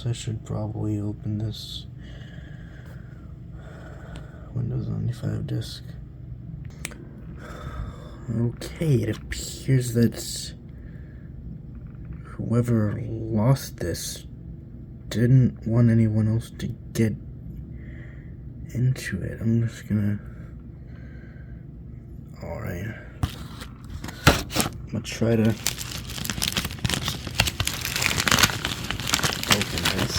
guess I should probably open this Windows 95 disk. Okay, it appears that whoever lost this didn't want anyone else to get into it. I'm just gonna... Alright. I'm gonna try to open this.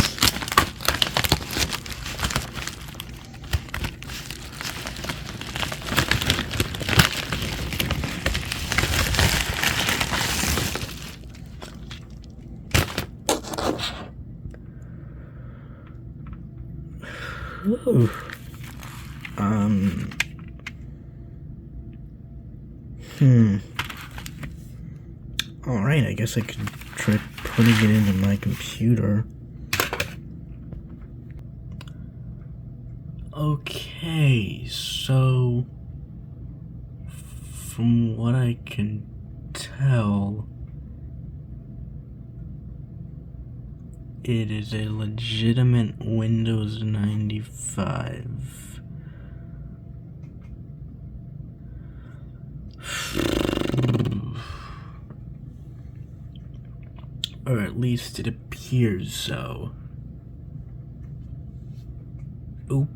Ooh. Alright, I guess I could try putting it into my computer. Okay, so from what I can tell, it is a legitimate Windows 95. Or at least it appears so. Oop.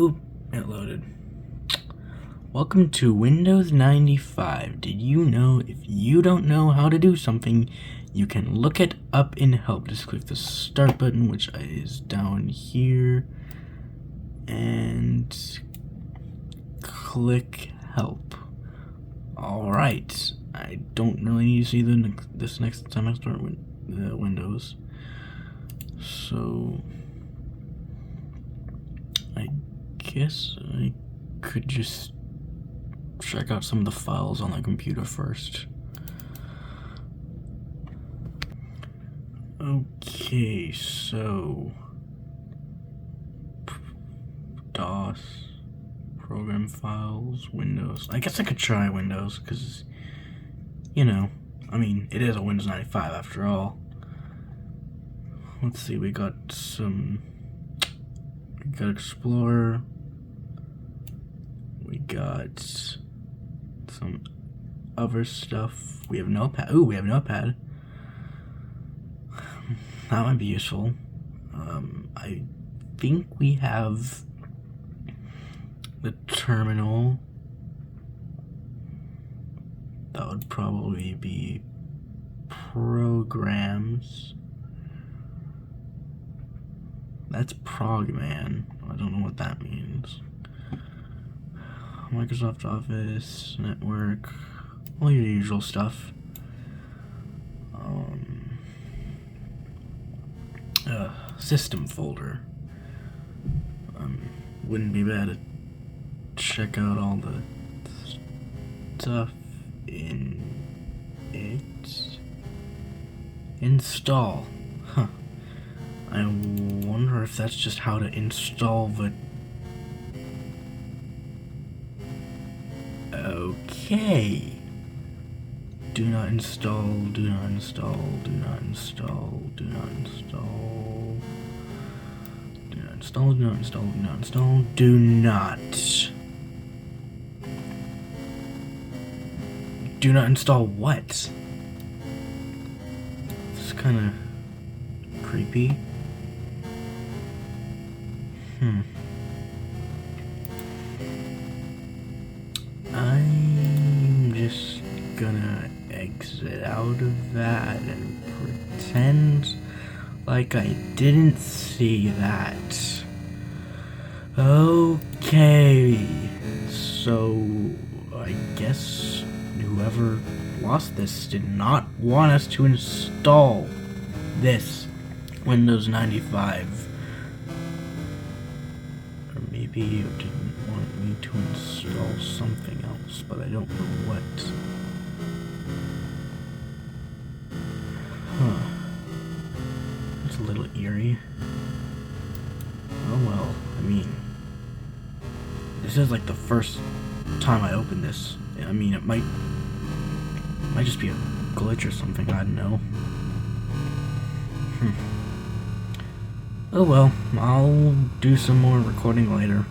Oop, it loaded. Welcome to Windows 95. Did you know if you don't know how to do something, you can look it up in help? Just click the start button, which is down here, and click help. Alright, I don't really need to see this next time I start with Windows. So I guess I could just check out some of the files on the computer first. Okay, so DOS, program files, Windows. I guess I could try Windows because, you know, I mean, it is a Windows 95 after all. Let's see, we got Explorer. We got some other stuff. We have Notepad. Ooh, we have Notepad. That might be useful. I think we have the terminal. That would probably be programs. That's Progman. I don't know what that means. Microsoft Office, Network, all your usual stuff. System folder. Wouldn't be bad to check out all the stuff in it. Install. Huh. I wonder if that's just how to install the... Okay. Do not install, do not install, do not install, do not install. Do not install, do not install, do not install, do not. Do not install what? This is kind of creepy. I'm just gonna exit out of that and pretend like I didn't see that. Okay, so I guess whoever lost this did not want us to install this Windows 95. Or maybe you didn't want me to install something else, but I don't know what. That's a little eerie. Oh well, I mean, this is like the first time I opened this. I mean, it might just be a glitch or something, I don't know. Oh well, I'll do some more recording later.